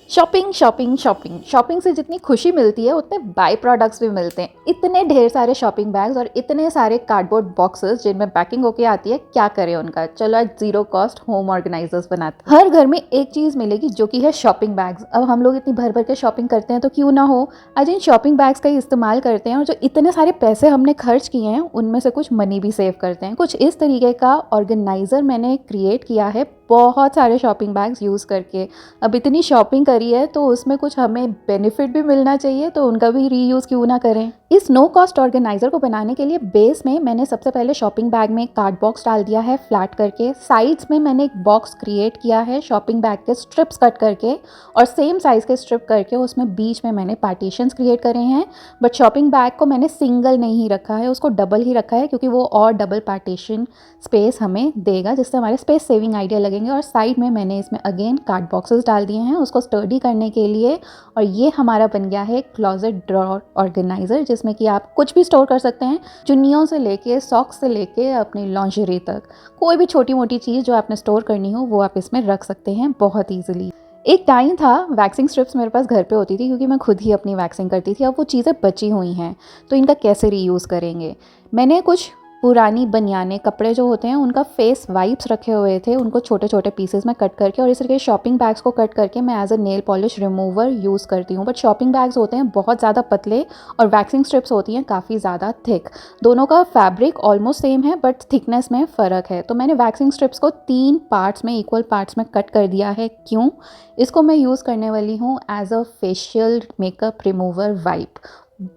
Shopping shopping shopping shopping से जितनी खुशी मिलती है उतने बाय प्रोडक्ट्स भी मिलते हैं। इतने ढेर सारे शॉपिंग बैग्स और इतने सारे कार्डबोर्ड बॉक्सेस जिनमें पैकिंग होके आती है, क्या करें उनका। चलो आज जीरो कॉस्ट होम ऑर्गेनाइजर्स बनाते हैं। हर घर में एक चीज़ मिलेगी जो कि है शॉपिंग बैग्स। अब हम लोग इतनी भर भर के शॉपिंग करते हैं तो क्यों ना हो आज इन शॉपिंग बैग्स का ही इस्तेमाल करते हैं और जो इतने सारे पैसे हमने खर्च किए हैं उनमें से कुछ मनी भी सेव करते हैं। कुछ इस तरीके का ऑर्गेनाइज़र मैंने क्रिएट किया है बहुत सारे शॉपिंग बैग्स यूज़ करके। अब इतनी शॉपिंग करी है तो उसमें कुछ हमें बेनिफिट भी मिलना चाहिए, तो उनका भी रीयूज़ क्यों ना करें। इस नो कॉस्ट ऑर्गेनाइज़र को बनाने के लिए बेस में मैंने सबसे पहले शॉपिंग बैग में कार्ड बॉक्स डाल दिया है फ्लैट करके। साइड्स में मैंने एक बॉक्स क्रिएट किया है शॉपिंग बैग के स्ट्रिप्स कट करके और सेम साइज़ के स्ट्रिप करके उसमें बीच में मैंने पार्टीशंस क्रिएट करे हैं। बट शॉपिंग बैग को मैंने सिंगल नहीं रखा है, उसको डबल ही रखा है क्योंकि वो और डबल पार्टीशन स्पेस हमें देगा जिससे हमारे स्पेस सेविंग आइडिया लगेंगे। और साइड में मैंने इसमें अगेन कार्ड बॉक्सेस डाल दिए हैं उसको स्टर्डी करने के लिए। और ये हमारा बन गया है क्लोजेट ड्रॉर ऑर्गेनाइज़र जिसमें कि आप कुछ भी स्टोर कर सकते हैं, चुन्नियों से लेके सॉक्स से लेके अपनी लॉन्जरी तक। कोई भी छोटी मोटी चीज़ जो आपने स्टोर करनी हो वो आप इसमें रख सकते हैं बहुत ईजिली। एक टाइम था वैक्सिंग स्ट्रिप्स मेरे पास घर पे होती थी क्योंकि मैं खुद ही अपनी वैक्सिंग करती थी। अब वो चीज़ें बची हुई हैं तो इनका कैसे रीयूज़ करेंगे। मैंने कुछ पुरानी बनियाने कपड़े जो होते हैं उनका फेस वाइप्स रखे हुए थे, उनको छोटे छोटे पीसेस में कट करके और इस तरीके शॉपिंग बैग्स को कट करके मैं as a nail polish remover use करती हूँ। बट शॉपिंग बैग्स होते हैं बहुत ज़्यादा पतले और वैक्सिंग स्ट्रिप्स होती हैं काफ़ी ज़्यादा थिक। दोनों का फैब्रिक ऑलमोस्ट सेम है बट थिकनेस में फ़र्क है। तो मैंने वैक्सिंग स्ट्रिप्स को 3 पार्ट्स में इक्वल पार्ट्स में कट कर दिया है। क्यों? इसको मैं यूज़ करने वाली हूँ as a facial makeup remover wipe.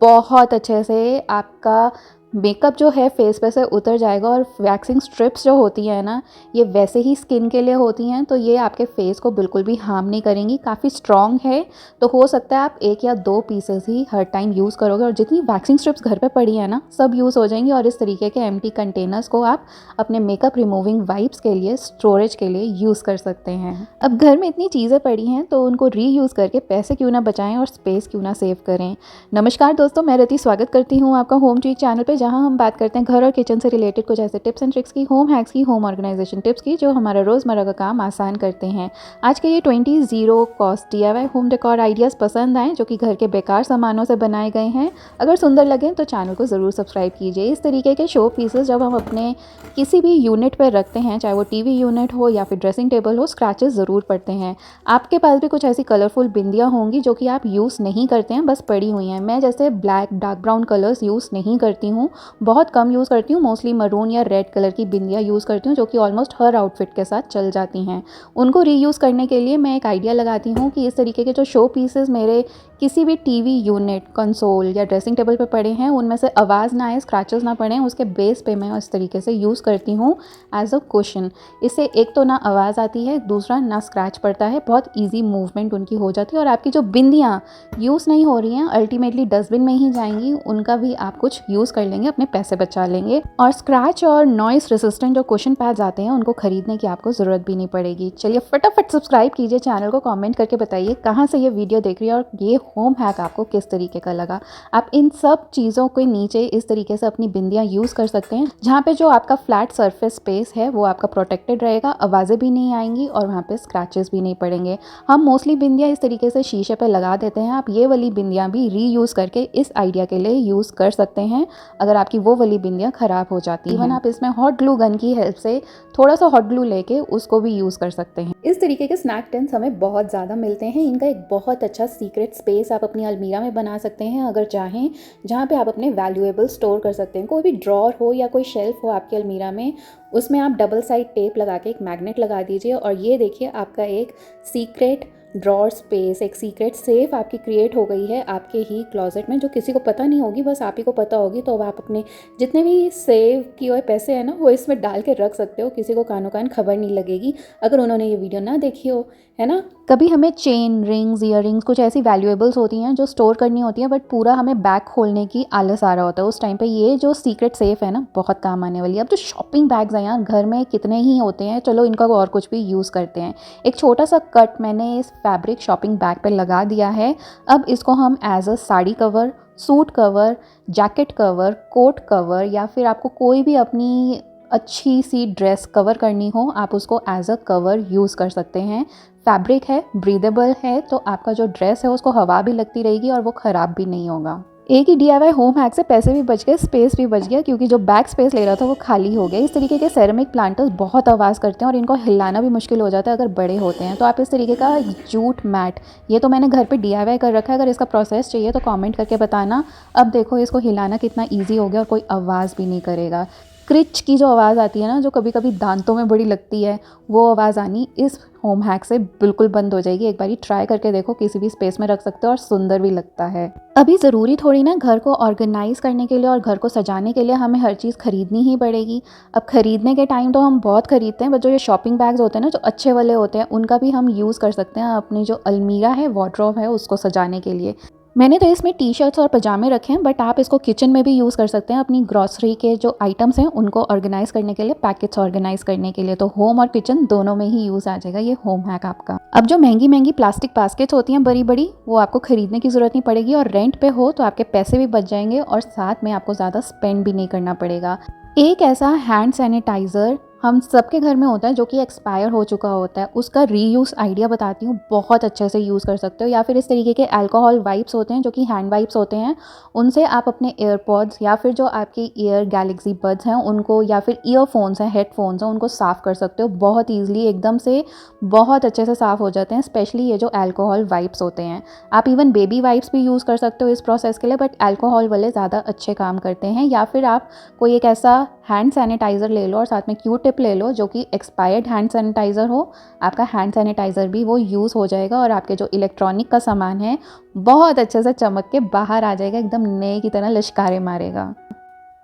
बहुत अच्छे से आपका मेकअप जो है फेस पे से उतर जाएगा। और वैक्सिंग स्ट्रिप्स जो होती हैं ना, ये वैसे ही स्किन के लिए होती हैं तो ये आपके फेस को बिल्कुल भी हार्म नहीं करेंगी। काफ़ी स्ट्रॉन्ग है तो हो सकता है आप 1 या 2 पीसेस ही हर टाइम यूज़ करोगे और जितनी वैक्सिंग स्ट्रिप्स घर पे पड़ी है ना सब यूज़ हो जाएंगी। और इस तरीके के एम्प्टी कंटेनर्स को आप अपने मेकअप रिमूविंग वाइप्स के लिए स्टोरेज के लिए यूज़ कर सकते हैं। अब घर में इतनी चीज़ें पड़ी हैं तो उनको रीयूज़ करके पैसे क्यों ना बचाएं और स्पेस क्यों ना सेव करें। नमस्कार दोस्तों, मैं रति स्वागत करती हूँ आपका होम ट्रीट चैनल पे, जहाँ हम बात करते हैं घर और किचन से रिलेटेड कुछ ऐसे टिप्स एंड ट्रिक्स की, होम हैक्स की, होम ऑर्गेनाइजेशन टिप्स की जो हमारा रोज़मर्रा का काम आसान करते हैं। आज के ये 20 zero cost DIY home decor ideas पसंद आएँ जो कि घर के बेकार सामानों से बनाए गए हैं, अगर सुंदर लगें तो चैनल को ज़रूर सब्सक्राइब कीजिए। इस तरीके के शो पीसेस जब हम अपने किसी भी यूनिट पर रखते हैं, चाहे वो TV यूनिट हो या फिर ड्रेसिंग टेबल हो, स्क्रैचेस ज़रूर पड़ते हैं। आपके पास भी कुछ ऐसी कलरफुल बिंदियाँ होंगी जो कि आप यूज़ नहीं करते हैं, बस पड़ी हुई हैं। मैं जैसे black dark brown colours use नहीं करती हूँ, बहुत कम यूज़ करती हूँ। मोस्टली मरून या रेड कलर की बिंदियाँ यूज़ करती हूँ जो कि ऑलमोस्ट हर आउटफिट के साथ चल जाती हैं। उनको रीयूज़ करने के लिए मैं एक आइडिया लगाती हूँ कि इस तरीके के जो शो पीसेस मेरे किसी भी TV यूनिट, कंसोल या ड्रेसिंग टेबल पे पड़े हैं उनमें से आवाज़ ना आए, स्क्रैचेस ना पड़े, उसके बेस पे मैं इस तरीके से यूज़ करती हूँ एज अ कुशन। इससे एक तो ना आवाज़ आती है, दूसरा ना स्क्रैच पड़ता है, बहुत ईजी मूवमेंट उनकी हो जाती है। और आपकी जो बिंदियाँ यूज़ नहीं हो रही हैं अल्टीमेटली डस्टबिन में ही जाएंगी, उनका भी आप कुछ यूज़ कर लेंगे, अपने पैसे बचा लेंगे। और स्क्रैच और नॉइस रेसिस्टेंट जो कुशन पैड्स आते हैं उनको खरीदने की आपको ज़रूरत भी नहीं पड़ेगी। चलिए फटाफट सब्सक्राइब कीजिए चैनल को, कमेंट करके बताइए कहाँ से ये वीडियो देख रही है और ये होम हैक आपको किस तरीके का लगा। आप इन सब चीज़ों के नीचे इस तरीके से अपनी बिंदियाँ यूज़ कर सकते हैं जहाँ पे जो आपका फ्लैट सरफेस स्पेस है वो आपका प्रोटेक्टेड रहेगा, आवाज़ें भी नहीं आएंगी और वहाँ पे स्क्रैचेस भी नहीं पड़ेंगे। हम मोस्टली बिंदियाँ इस तरीके से शीशे पे लगा देते हैं, आप ये वाली बिंदियाँ भी रीयूज़ करके इस आइडिया के लिए यूज़ कर सकते हैं अगर आपकी वो वाली बिंदियाँ ख़राब हो जाती हैं। इवन आप इसमें हॉट ग्लू गन की हेल्प से थोड़ा सा हॉट ग्लू लेके उसको भी यूज़ कर सकते हैं। इस तरीके के स्नैक टिन्स हमें बहुत ज़्यादा मिलते हैं। इनका एक बहुत अच्छा सीक्रेट स्पेस आप अपनी अलमीरा में बना सकते हैं अगर चाहें, जहाँ पे आप अपने वैल्यूएबल स्टोर कर सकते हैं। कोई भी ड्रॉर हो या कोई शेल्फ हो आपकी अलमीरा में, उसमें आप डबल साइड टेप लगा के एक मैग्नेट लगा दीजिए और ये देखिए आपका एक सीक्रेट ड्रॉर स्पेस, एक सीक्रेट सेफ आपकी क्रिएट हो गई है आपके ही क्लोजेट में, जो किसी को पता नहीं होगी, बस आप ही को पता होगी। तो अब आप अपने जितने भी सेव किए हुए पैसे हैं ना वो इसमें डाल के रख सकते हो, किसी को कानो कान खबर नहीं लगेगी अगर उन्होंने ये वीडियो ना देखी हो, है ना। कभी हमें चेन, रिंग्स, ईयररिंग्स, कुछ ऐसी वैल्यूएबल्स होती हैं जो स्टोर करनी होती हैं बट पूरा हमें बैग खोलने की आलस आ रहा होता है, उस टाइम पे ये जो सीक्रेट सेफ है ना बहुत काम आने वाली है। अब जो शॉपिंग बैग्स हैं यार घर में कितने ही होते हैं, चलो इनका और कुछ भी यूज़ करते हैं। एक छोटा सा कट मैंने इस फैब्रिक शॉपिंग बैग पे लगा दिया है। अब इसको हम as a sari cover, suit cover, jacket cover, coat cover या फिर आपको कोई भी अपनी अच्छी सी ड्रेस कवर करनी हो आप उसको एज अ कवर यूज़ कर सकते हैं। फैब्रिक है, ब्रीदेबल है, तो आपका जो ड्रेस है उसको हवा भी लगती रहेगी और वो ख़राब भी नहीं होगा। एक ही DIY होम हैक से पैसे भी बच गए, स्पेस भी बच गया, क्योंकि जो बैक स्पेस ले रहा था वो खाली हो गया। इस तरीके के सेरेमिक प्लांटर्स बहुत आवाज़ करते हैं और इनको हिलाना भी मुश्किल हो जाता है अगर बड़े होते हैं। तो आप इस तरीके का जूट मैट, ये तो मैंने घर पे DIY कर रखा है, अगर इसका प्रोसेस चाहिए तो कमेंट करके बताना। अब देखो इसको हिलाना कितना ईजी हो गया और कोई आवाज़ भी नहीं करेगा। क्रिच की जो आवाज़ आती है ना, जो कभी कभी दांतों में बड़ी लगती है, वो आवाज़ आनी इस होम हैक से बिल्कुल बंद हो जाएगी। एक बारी ट्राई करके देखो, किसी भी स्पेस में रख सकते हो और सुंदर भी लगता है। अभी ज़रूरी थोड़ी ना घर को ऑर्गेनाइज़ करने के लिए और घर को सजाने के लिए हमें हर चीज़ खरीदनी ही पड़ेगी। अब खरीदने के टाइम तो हम बहुत खरीदते हैं, बट जो ये शॉपिंग बैग्स होते हैं ना, जो अच्छे वाले होते हैं, उनका भी हम यूज़ कर सकते हैं अपनी जो अलमीरा है, वार्डरोब है, उसको सजाने के लिए। मैंने तो इसमें टी-शर्ट्स और पजामे रखे हैं, बट आप इसको किचन में भी यूज़ कर सकते हैं अपनी ग्रॉसरी के जो आइटम्स हैं उनको ऑर्गेनाइज़ करने के लिए, पैकेट्स ऑर्गेनाइज़ करने के लिए। तो होम और किचन दोनों में ही यूज़ आ जाएगा ये होम हैक आपका। अब जो महंगी महंगी प्लास्टिक बास्केट्स होती हैं बड़ी बड़ी, वो आपको खरीदने की ज़रूरत नहीं पड़ेगी और रेंट पे हो तो आपके पैसे भी बच जाएंगे और साथ में आपको ज़्यादा स्पेंड भी नहीं करना पड़ेगा। एक ऐसा हैंड सैनिटाइज़र हम सबके घर में होता है जो कि एक्सपायर हो चुका होता है, उसका रीयूज़ आइडिया बताती हूँ, बहुत अच्छे से यूज़ कर सकते हो। या फिर इस तरीके के अल्कोहल वाइप्स होते हैं जो कि हैंड वाइप्स होते हैं, उनसे आप अपने एयरपॉड्स या फिर जो आपके ईयर गैलेक्सी बड्स हैं उनको, या फिर ईयरफोन्स हैं, हेडफोन्स हैं, उनको साफ़ कर सकते हो बहुत ईजिली, एकदम से बहुत अच्छे से साफ़ हो जाते हैं, स्पेशली ये जो अल्कोहल वाइप्स होते हैं। आप इवन बेबी वाइप्स भी यूज़ कर सकते हो इस प्रोसेस के लिए, बट अल्कोहल वाले ज़्यादा अच्छे काम करते हैं। या फिर आप कोई एक ऐसा हैंड सैनिटाइज़र ले लो और साथ में Q-टिप ले लो जो कि एक्सपायर्ड हैंड सैनिटाइज़र हो, आपका हैंड सैनिटाइज़र भी वो यूज़ हो जाएगा और आपके जो इलेक्ट्रॉनिक का सामान है बहुत अच्छे से चमक के बाहर आ जाएगा, एकदम नए की तरह लिश्कारे मारेगा।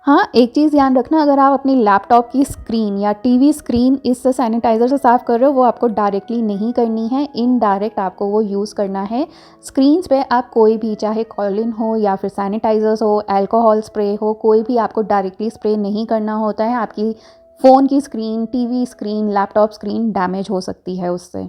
हाँ, एक चीज़ ध्यान रखना, अगर आप अपनी लैपटॉप की स्क्रीन या टीवी स्क्रीन इस सैनिटाइज़र से साफ़ कर रहे हो, वो आपको डायरेक्टली नहीं करनी है, इनडायरेक्ट आपको वो यूज़ करना है। स्क्रीन्स पे आप कोई भी, चाहे कॉलिन हो या फिर सैनिटाइज़र्स हो, अल्कोहल स्प्रे हो, कोई भी आपको डायरेक्टली स्प्रे नहीं करना होता है। आपकी फ़ोन की screen, TV screen, laptop screen damage हो सकती है उससे।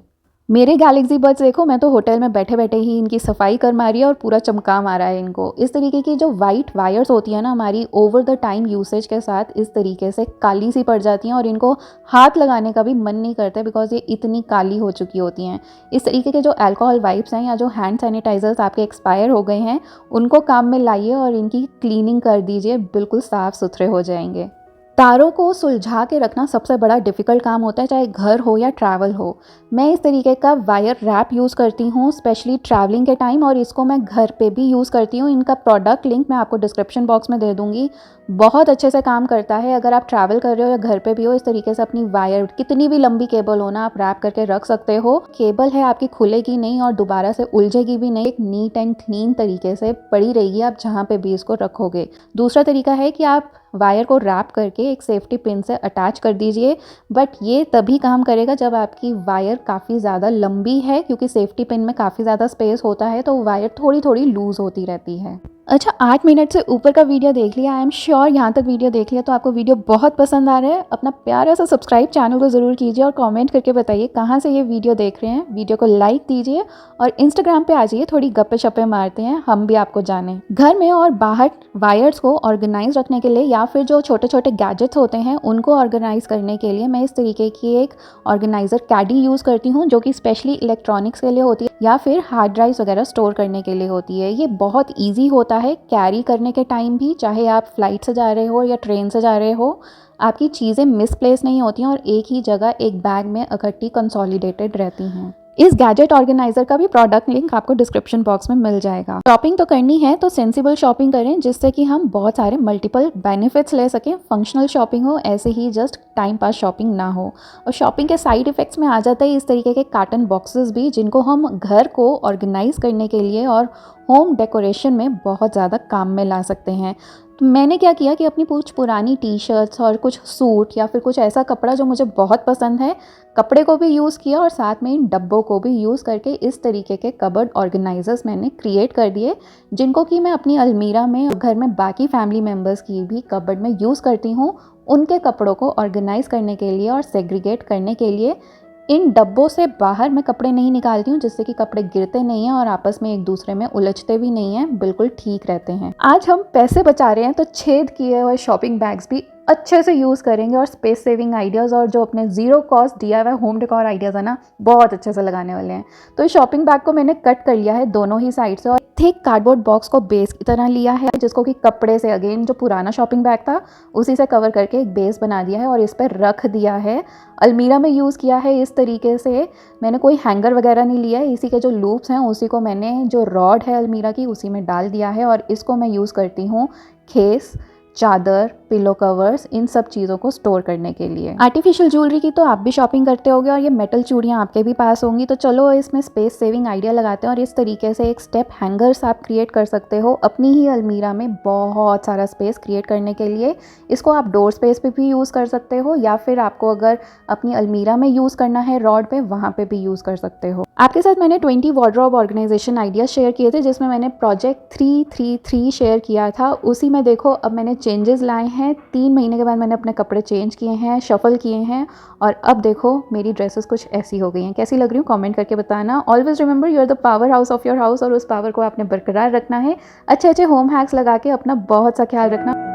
मेरे गैलेक्सी बड्स देखो, मैं तो होटल में बैठे बैठे ही इनकी सफाई कर मारी है और पूरा चमका मारा है इनको। इस तरीके की जो वाइट वायर्स होती है ना हमारी, ओवर द टाइम यूसेज के साथ इस तरीके से काली सी पड़ जाती हैं और इनको हाथ लगाने का भी मन नहीं करता, बिकॉज ये इतनी काली हो चुकी होती हैं। इस तरीके के जो अल्कोहल वाइप्स हैं या जो हैंड सैनिटाइजर्स आपके एक्सपायर हो गए हैं, उनको काम में लाइए और इनकी क्लीनिंग कर दीजिए, बिल्कुल साफ़ सुथरे हो जाएंगे। तारों को सुलझा के रखना सबसे बड़ा डिफ़िकल्ट काम होता है, चाहे घर हो या ट्रैवल हो। मैं इस तरीके का वायर रैप यूज़ करती हूँ स्पेशली ट्रैवलिंग के टाइम, और इसको मैं घर पे भी यूज़ करती हूँ। इनका प्रोडक्ट लिंक मैं आपको डिस्क्रिप्शन बॉक्स में दे दूँगी। बहुत अच्छे से काम करता है। अगर आप ट्रैवल कर रहे हो या घर पे भी हो, इस तरीके से अपनी वायर, कितनी भी लंबी केबल हो ना, आप रैप करके रख सकते हो। केबल है आपकी खुलेगी नहीं और दोबारा से उलझेगी भी नहीं, एक नीट एंड क्लीन तरीके से पड़ी रहेगी आप जहाँ पे भी इसको रखोगे। दूसरा तरीका है कि आप वायर को रैप करके एक सेफ्टी पिन से अटैच कर दीजिए, बट ये तभी काम करेगा जब आपकी वायर काफ़ी ज़्यादा लंबी है, क्योंकि सेफ्टी पिन में काफ़ी ज़्यादा स्पेस होता है तो वायर थोड़ी थोड़ी लूज़ होती रहती है। अच्छा, 8 मिनट से ऊपर का वीडियो देख लिया, आई एम श्योर यहाँ तक वीडियो देख लिया तो आपको वीडियो बहुत पसंद आ रहा है। अपना प्यारा सा सब्सक्राइब चैनल को ज़रूर कीजिए और कमेंट करके बताइए कहाँ से ये वीडियो देख रहे हैं। वीडियो को लाइक दीजिए और इंस्टाग्राम पे आ जाइए, थोड़ी गप्पे शप्पे मारते हैं, हम भी आपको जानें। घर में और बाहर वायर्स को ऑर्गेनाइज रखने के लिए या फिर जो छोटे छोटे गैजेट्स होते हैं उनको ऑर्गेनाइज करने के लिए मैं इस तरीके की एक ऑर्गेनाइज़र कैडी यूज़ करती हूँ, जो कि स्पेशली इलेक्ट्रॉनिक्स के लिए होती है या फिर हार्ड ड्राइव्स वगैरह स्टोर करने के लिए होती है। ये बहुत ईजी होता है कैरी करने के टाइम भी, चाहे आप फ्लाइट से जा रहे हो या ट्रेन से जा रहे हो, आपकी चीज़ें मिसप्लेस नहीं होती हैं और एक ही जगह एक बैग में इकट्ठी कंसोलिडेटेड रहती हैं। इस गैजेट ऑर्गेनाइजर का भी प्रोडक्ट लिंक आपको डिस्क्रिप्शन बॉक्स में मिल जाएगा। शॉपिंग तो करनी है तो सेंसिबल शॉपिंग करें, जिससे कि हम बहुत सारे मल्टीपल बेनिफिट्स ले सकें। फंक्शनल शॉपिंग हो, ऐसे ही जस्ट टाइम पास शॉपिंग ना हो। और शॉपिंग के साइड इफ़ेक्ट्स में आ जाता है इस तरीके के कार्टन बॉक्सेस भी, जिनको हम घर को ऑर्गेनाइज करने के लिए और होम डेकोरेशन में बहुत ज़्यादा काम में ला सकते हैं। तो मैंने क्या किया कि अपनी कुछ पुरानी टी-शर्ट्स और कुछ सूट या फिर कुछ ऐसा कपड़ा जो मुझे बहुत पसंद है, कपड़े को भी यूज़ किया और साथ में इन डब्बों को भी यूज़ करके इस तरीके के कबर्ड ऑर्गेनाइजर्स मैंने क्रिएट कर दिए, जिनको कि मैं अपनी अलमीरा में, घर में बाकी फैमिली मेम्बर्स की भी कबर्ड में यूज़ करती हूँ, उनके कपड़ों को ऑर्गेनाइज करने के लिए और सेग्रीगेट करने के लिए। इन डब्बों से बाहर मैं कपड़े नहीं निकालती हूँ, जिससे कि कपड़े गिरते नहीं हैं और आपस में एक दूसरे में उलझते भी नहीं हैं, बिल्कुल ठीक रहते हैं। आज हम पैसे बचा रहे हैं तो छेद किए हुए शॉपिंग बैग्स भी अच्छे से यूज़ करेंगे और स्पेस सेविंग आइडियाज़ और जो अपने zero cost DIY home decor ideas है ना, बहुत अच्छे से लगाने वाले हैं। तो इस शॉपिंग बैग को मैंने कट कर लिया है दोनों ही साइड से और थिक कार्डबोर्ड बॉक्स को बेस की तरह लिया है, जिसको कि कपड़े से अगेन जो पुराना शॉपिंग बैग था उसी से कवर करके एक बेस बना दिया है और इस पर रख दिया है। अलमीरा में यूज़ किया है इस तरीके से, मैंने कोई हैंगर वगैरह नहीं लिया है, इसी के जो लूप्स हैं उसी को मैंने जो रॉड है अलमीरा की उसी में डाल दिया है और इसको मैं यूज़ करती हूँ खेस, चादर, पिलो कवर्स, इन सब चीज़ों को स्टोर करने के लिए। आर्टिफिशियल ज्वेलरी की तो आप भी शॉपिंग करते होगे और ये मेटल चूड़ियाँ आपके भी पास होंगी, तो चलो इसमें स्पेस सेविंग आइडिया लगाते हैं और इस तरीके से एक स्टेप हैंगर्स आप क्रिएट कर सकते हो अपनी ही अलमीरा में बहुत सारा स्पेस क्रिएट करने के लिए। इसको आप डोर स्पेस पे भी यूज़ कर सकते हो या फिर आपको अगर अपनी अलमीरा में यूज़ करना है रॉड पे, वहाँ पे भी यूज़ कर सकते हो। आपके साथ मैंने 20 वार्डरोब ऑर्गेनाइजेशन आइडिया शेयर किए थे, जिसमें मैंने प्रोजेक्ट 333 शेयर किया था। उसी में देखो अब मैंने चेंजेस लाए हैं, 3 महीने के बाद मैंने अपने कपड़े चेंज किए हैं, शफल किए हैं और अब देखो मेरी ड्रेसेस कुछ ऐसी हो गई हैं। कैसी लग रही हूँ कमेंट करके बताना। Always remember you are the power house of your house और उस पावर को आपने बरकरार रखना है। अच्छे अच्छे होम हैक्स लगा के अपना बहुत सा ख्याल रखना।